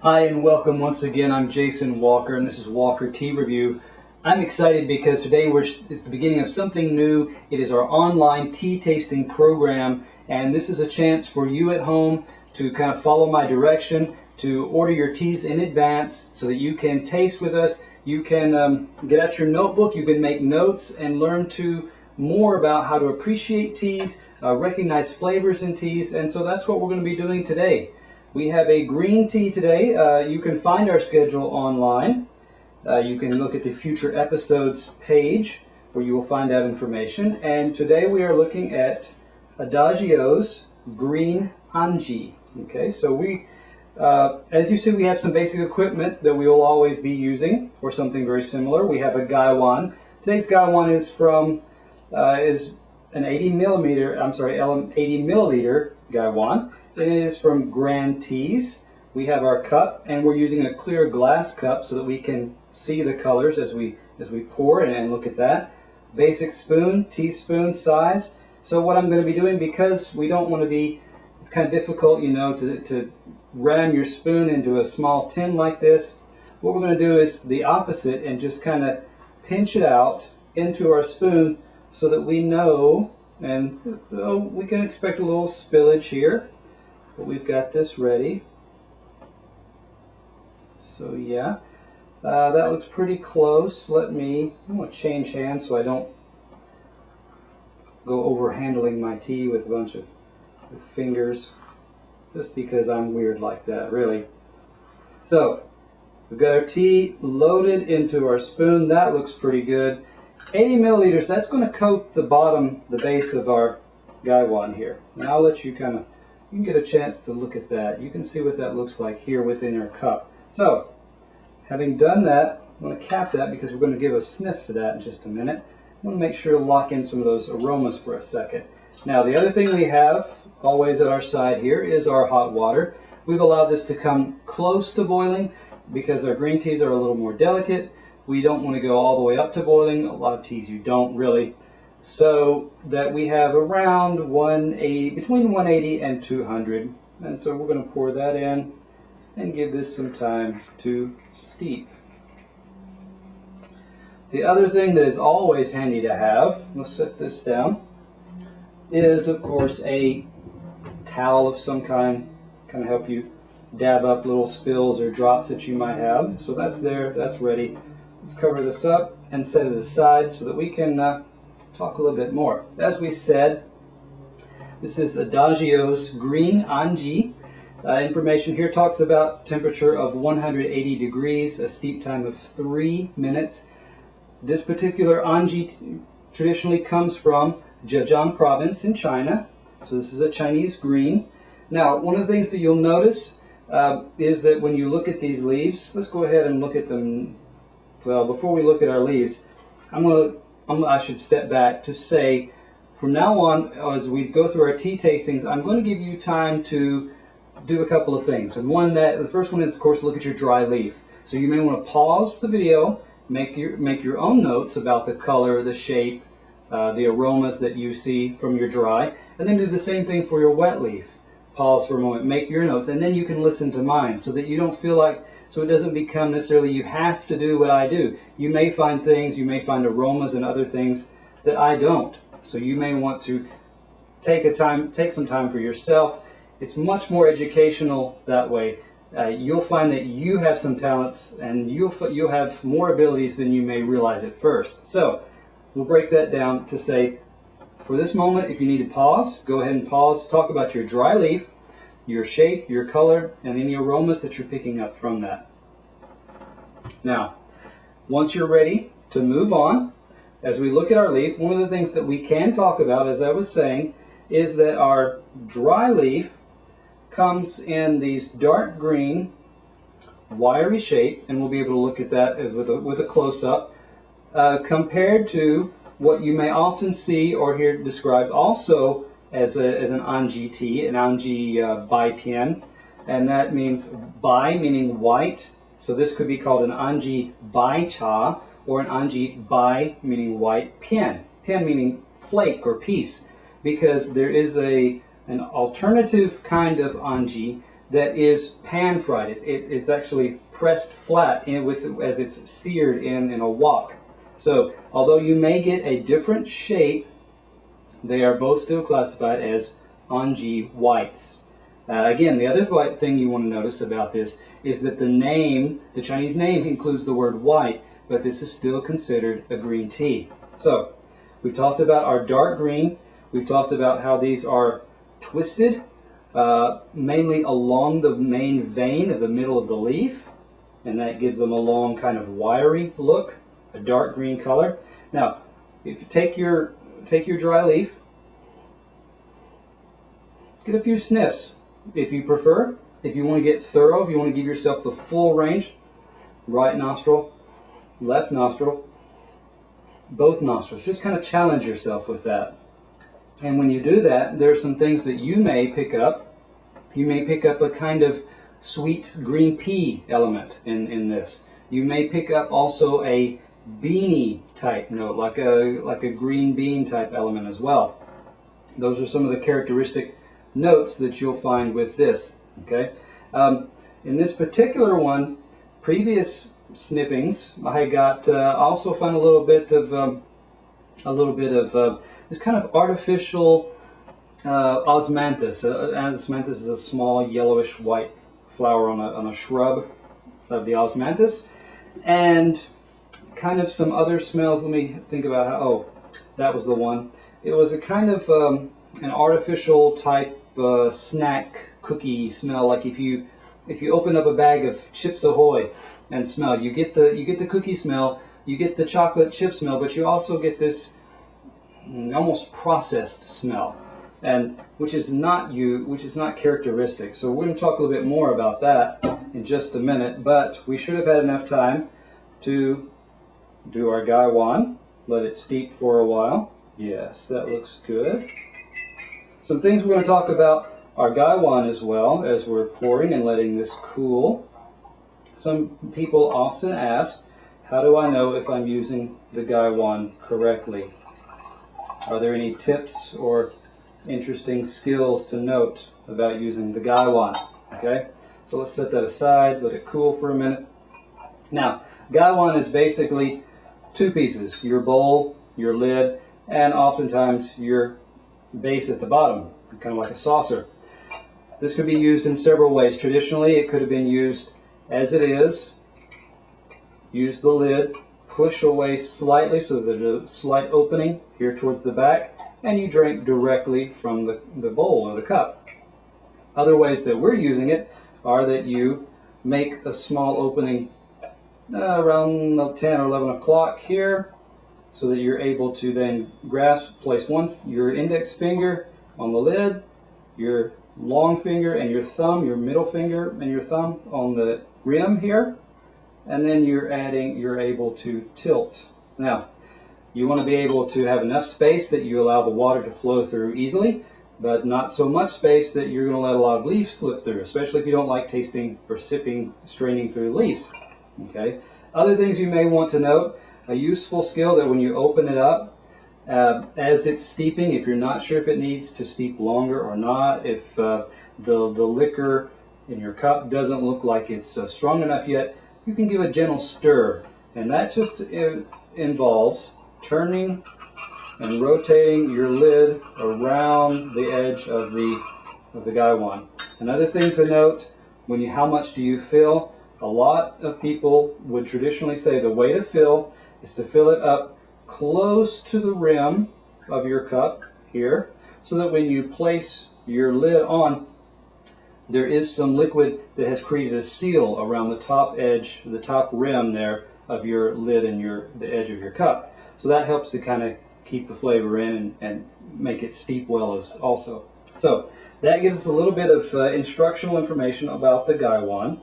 Hi and welcome once again. I'm Jason Walker and this is Walker Tea Review. I'm excited because today is the beginning of something new. It is our online tea tasting program, and this is a chance for you at home to kind of follow my direction, to order your teas in advance so that you can taste with us. You can get out your notebook, you can make notes and learn more about how to appreciate teas, recognize flavors in teas, and so that's what we're going to be doing today. We have a green tea today. You can find our schedule online. You can look at the future episodes page where you will find that information. And today we are looking at Adagio's green Anji. Okay, so as you see, we have some basic equipment that we will always be using, or something very similar. We have a gaiwan. Today's gaiwan is an 80 milliliter gaiwan. And it is from Grand Teas. We have our cup, and we're using a clear glass cup so that we can see the colors as we pour and look at that. Basic spoon, teaspoon size. So what I'm going to be doing, because we don't want to be, it's kind of difficult, you know, to ram your spoon into a small tin like this. What we're going to do is the opposite and just kind of pinch it out into our spoon so that we know, and we can expect a little spillage here. But we've got this ready. So yeah, that looks pretty close. I'm going to change hands so I don't go over handling my tea with a bunch of fingers, just because I'm weird like that, really. So we've got our tea loaded into our spoon. That looks pretty good. 80 milliliters, that's going to coat the base of our gaiwan here. Now I'll let you you can get a chance to look at that. You can see what that looks like here within your cup. So, having done that, I'm going to cap that because we're going to give a sniff to that in just a minute. I want to make sure to lock in some of those aromas for a second. Now, the other thing we have always at our side here is our hot water. We've allowed this to come close to boiling because our green teas are a little more delicate. We don't want to go all the way up to boiling. A lot of teas you don't really. So that we have around between 180 and 200. And so we're going to pour that in and give this some time to steep. The other thing that is always handy to have, let's set this down, is of course a towel of some kind of help you dab up little spills or drops that you might have. So that's there, that's ready. Let's cover this up and set it aside so that we can talk a little bit more. As we said, this is Adagio's green Anji. Information here talks about temperature of 180 degrees, a steep time of 3 minutes. This particular Anji traditionally comes from Zhejiang province in China. So this is a Chinese green. Now, one of the things that you'll notice is that when you look at these leaves, let's go ahead and look at them. Well, before we look at our leaves, I should step back to say, from now on, as we go through our tea tastings, I'm going to give you time to do a couple of things. And the first one is, of course, look at your dry leaf. So you may want to pause the video, make your own notes about the color, the shape, the aromas that you see from your dry, and then do the same thing for your wet leaf. Pause for a moment, make your notes, and then you can listen to mine so that you don't feel like, so it doesn't become necessarily you have to do what I do. You may find aromas and other things that I don't. So you may want to take some time for yourself. It's much more educational that way. You'll find that you have some talents and you'll have more abilities than you may realize at first. So we'll break that down to say, for this moment, if you need to pause, go ahead and pause. Talk about your dry leaf, your shape, your color, and any aromas that you're picking up from that. Now, once you're ready to move on, as we look at our leaf, one of the things that we can talk about, as I was saying, is that our dry leaf comes in these dark green, wiry shape, and we'll be able to look at that with a close-up, compared to what you may often see or hear described also as an Anji tea, an Anji Bai Pian, and that means Bai meaning white. So this could be called an Anji Bai Cha or an Anji Bai meaning white, Pian meaning flake or piece, because there is an alternative kind of Anji that is pan-fried. It's actually pressed flat as it's seared in a wok. So although you may get a different shape, they are both still classified as Anji whites. Again, the other thing you want to notice about this is that the Chinese name includes the word white, but this is still considered a green tea. So we've talked about our dark green. We've talked about how these are twisted, mainly along the main vein of the middle of the leaf, and that gives them a long kind of wiry look, a dark green color. Now, if you take your dry leaf, get a few sniffs if you prefer. If you want to get thorough, if you want to give yourself the full range, right nostril, left nostril, both nostrils. Just kind of challenge yourself with that. And when you do that, there are some things that you may pick up. You may pick up a kind of sweet green pea element in this. You may pick up also a beany type note, like a green bean type element as well. Those are some of the characteristic notes that you'll find with this. Okay, in this particular one, previous sniffings, I got also found a little bit of this kind of artificial osmanthus. Osmanthus is a small yellowish white flower on a shrub of the osmanthus, and kind of some other smells. Let me think about how. Oh, that was the one. It was a kind of an artificial type snack cookie smell, like if you open up a bag of Chips Ahoy and smell, you get the cookie smell, you get the chocolate chip smell, but you also get this almost processed smell, and which is not characteristic. So we're going to talk a little bit more about that in just a minute, but we should have had enough time to do our gaiwan. Let it steep for a while. Yes, that looks good. Some things we're going to talk about our gaiwan as well as we're pouring and letting this cool. Some people often ask, how do I know if I'm using the gaiwan correctly? Are there any tips or interesting skills to note about using the gaiwan? Okay, so let's set that aside, let it cool for a minute. Now, gaiwan is basically two pieces: your bowl, your lid, and oftentimes your base at the bottom, kind of like a saucer. This could be used in several ways. Traditionally, it could have been used as it is. Use the lid, push away slightly so there's a slight opening here towards the back, and you drink directly from the bowl or the cup. Other ways that we're using it are that you make a small opening around 10 or 11 o'clock here, so that you're able to then place your index finger on the lid, your long finger and your thumb, your middle finger and your thumb on the rim here, and then you're able to tilt. Now, you want to be able to have enough space that you allow the water to flow through easily, but not so much space that you're going to let a lot of leaves slip through, especially if you don't like tasting or straining through leaves. Okay. Other things you may want to note: a useful skill that when you open it up, as it's steeping, if you're not sure if it needs to steep longer or not, if the liquor in your cup doesn't look like it's strong enough yet, you can give a gentle stir, and that just involves turning and rotating your lid around the edge of the gaiwan. Another thing to note: how much do you fill? A lot of people would traditionally say the way to fill is to fill it up close to the rim of your cup here, so that when you place your lid on, there is some liquid that has created a seal around the top edge, the top rim there of your lid and the edge of your cup. So that helps to kind of keep the flavor in and make it steep well as also. So that gives us a little bit of instructional information about the gaiwan.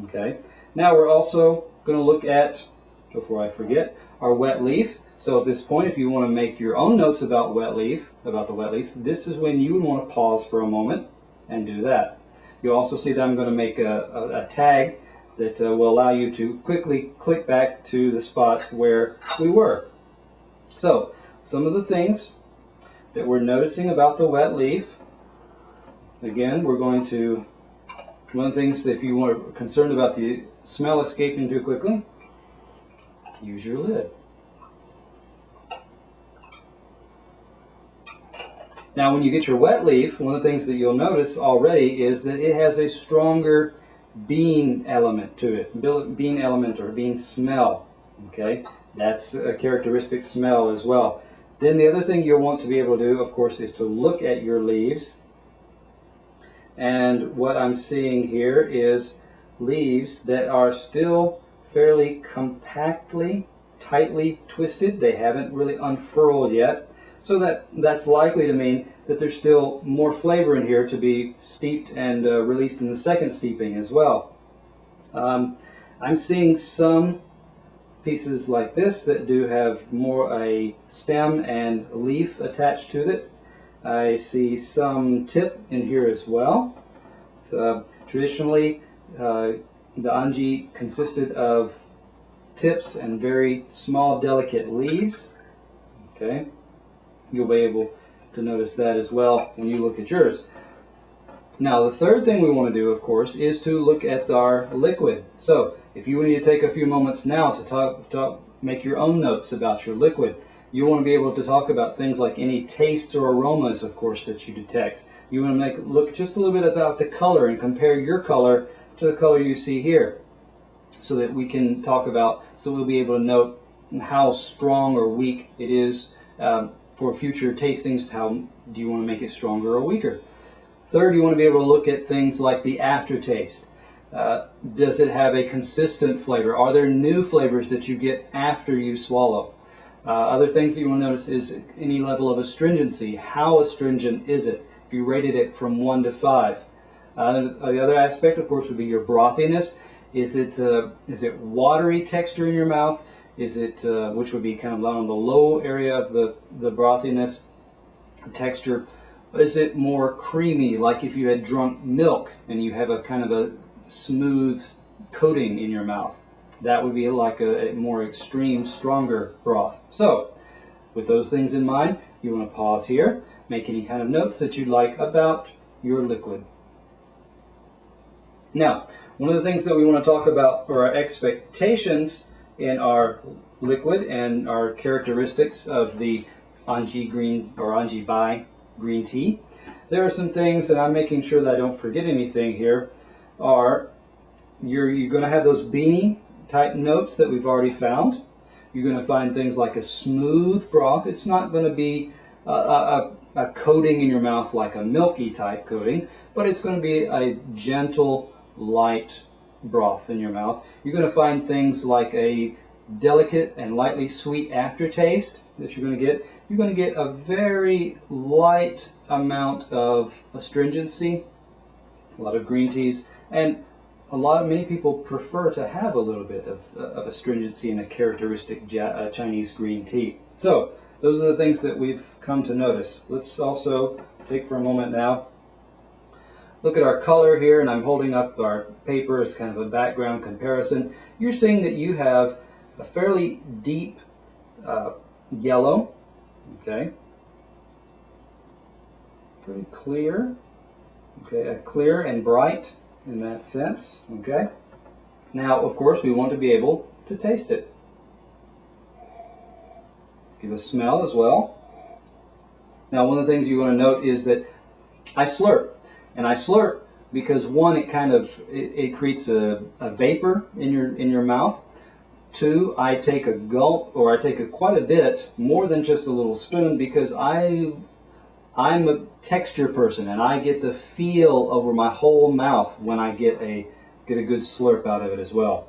Okay. Now we're also going to look at, before I forget, our wet leaf. So at this point, if you want to make your own notes about the wet leaf, this is when you would want to pause for a moment and do that. You'll also see that I'm going to make a tag that will allow you to quickly click back to the spot where we were. So, some of the things that we're noticing about the wet leaf. Again, we're going to One of the things, if you are concerned about the smell escaping too quickly, use your lid. Now when you get your wet leaf, one of the things that you'll notice already is that it has a stronger bean element to it. Bean element or bean smell. Okay, that's a characteristic smell as well. Then the other thing you'll want to be able to do, of course, is to look at your leaves. And what I'm seeing here is leaves that are still fairly compactly, tightly twisted. They haven't really unfurled yet. So that's likely to mean that there's still more flavor in here to be steeped and released in the second steeping as well. I'm seeing some pieces like this that do have more a stem and leaf attached to it. I see some tip in here as well. So, traditionally, the Anji consisted of tips and very small, delicate leaves. Okay. You'll be able to notice that as well when you look at yours. Now, the third thing we want to do, of course, is to look at our liquid. So, if you need to take a few moments now to make your own notes about your liquid, you want to be able to talk about things like any tastes or aromas, of course, that you detect. You want to look just a little bit about the color and compare your color to the color you see here, so that we can talk about, so we'll be able to note how strong or weak it is. For future tastings, how do you want to make it stronger or weaker? Third, you want to be able to look at things like the aftertaste. Does it have a consistent flavor? Are there new flavors that you get after you swallow? Other things that you want to notice is any level of astringency. How astringent is it? If you rated it from 1 to 5. The other aspect, of course, would be your brothiness. Is it watery texture in your mouth? Is it, which would be kind of on the low area of the brothiness texture? Is it more creamy, like if you had drunk milk and you have a kind of a smooth coating in your mouth? That would be like a more extreme, stronger broth. So, with those things in mind, you want to pause here, make any kind of notes that you'd like about your liquid. Now, one of the things that we want to talk about are our expectations in our liquid and our characteristics of the Anji green or Anji Bai green tea. There are some things that I'm making sure that I don't forget anything here. You're going to have those beanie type notes that we've already found. You're going to find things like a smooth broth. It's not going to be a coating in your mouth like a milky type coating, but it's going to be a gentle, light broth in your mouth. You're going to find things like a delicate and lightly sweet aftertaste that you're going to get. You're going to get a very light amount of astringency, a lot of green teas, and many people prefer to have a little bit of astringency in a characteristic Chinese green tea. So those are the things that we've come to notice. Let's also take for a moment now, look at our color here, and I'm holding up our paper as kind of a background comparison. You're seeing that you have a fairly deep yellow, okay, pretty clear, okay, a clear and bright in that sense, okay. Now, of course, we want to be able to taste it. Give a smell as well. Now, one of the things you want to note is that I slurp. And I slurp because one, it creates a vapor in your mouth. Two, I take a gulp, or I take quite a bit, more than just a little spoon, because I'm a texture person, and I get the feel over my whole mouth when I get a good slurp out of it as well.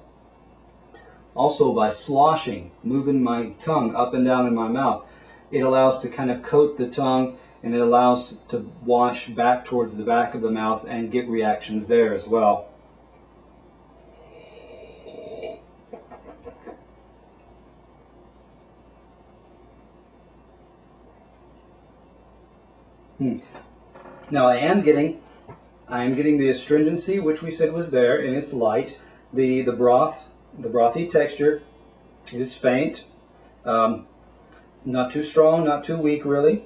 Also, by sloshing, moving my tongue up and down in my mouth, it allows to kind of coat the tongue, and it allows to wash back towards the back of the mouth and get reactions there as well. Now I am getting the astringency, which we said was there, and it's light. The brothy texture is faint, not too strong, not too weak really.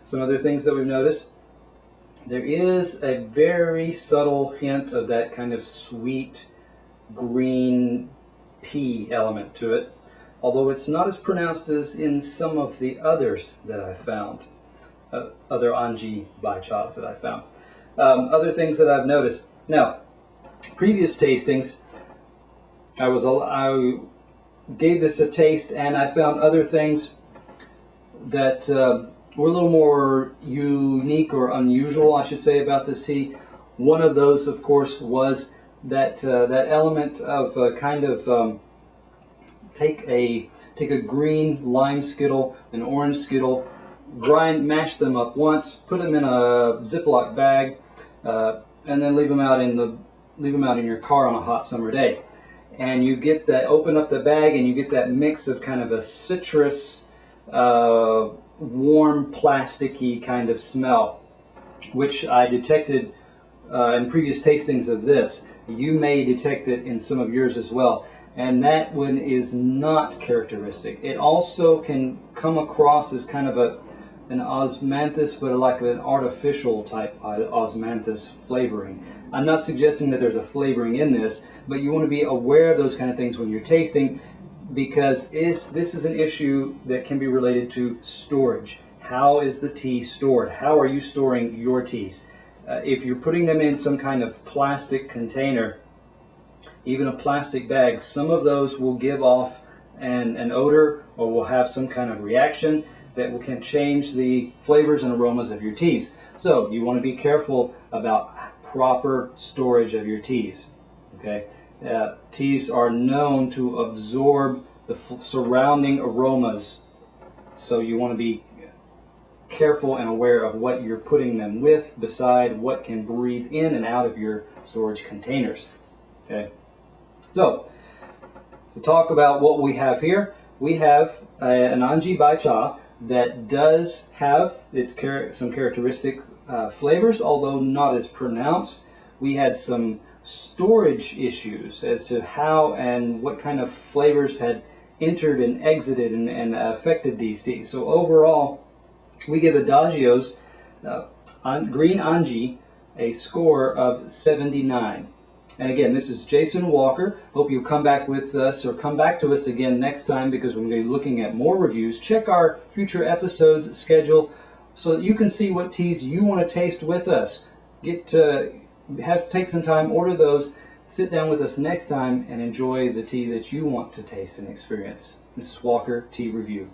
Some other things that we've noticed There is a very subtle hint of that kind of sweet green pea element to it, although it's not as pronounced as in some of the others that I found, other Anji baichas that I found. Other things that I've noticed. Now, previous tastings, I gave this a taste, and I found other things that were a little more unique or unusual, I should say, about this tea. One of those, of course, was that element of kind of take a green lime skittle, an orange skittle, mash them up once, put them in a Ziploc bag, and then leave them out in your car on a hot summer day. And you get that, open up the bag, and you get that mix of kind of a citrus, warm, plasticky kind of smell, which I detected in previous tastings of this. You may detect it in some of yours as well. And that one is not characteristic. It also can come across as kind of an osmanthus, but like an artificial type osmanthus flavoring. I'm not suggesting that there's a flavoring in this, but you want to be aware of those kind of things when you're tasting, because this is an issue that can be related to storage. How is the tea stored? How are you storing your teas? If you're putting them in some kind of plastic container, even a plastic bag, some of those will give off an odor or will have some kind of reaction that can change the flavors and aromas of your teas. So you want to be careful about proper storage of your teas. Okay, teas are known to absorb the surrounding aromas, so you want to be careful and aware of what you're putting them with, beside what can breathe in and out of your storage containers. Okay, so to talk about what we have here, we have an Anji baicha that does have some characteristic flavors, although not as pronounced. We had some storage issues as to how and what kind of flavors had entered and exited and affected these teas. So overall, we give Adagio's Green Anji a score of 79. And again, this is Jason Walker. Hope you'll come back with us, or come back to us again next time, because we're going to be looking at more reviews. Check our future episodes schedule so that you can see what teas you want to taste with us. Take some time, order those, sit down with us next time, and enjoy the tea that you want to taste and experience. This is Walker Tea Review.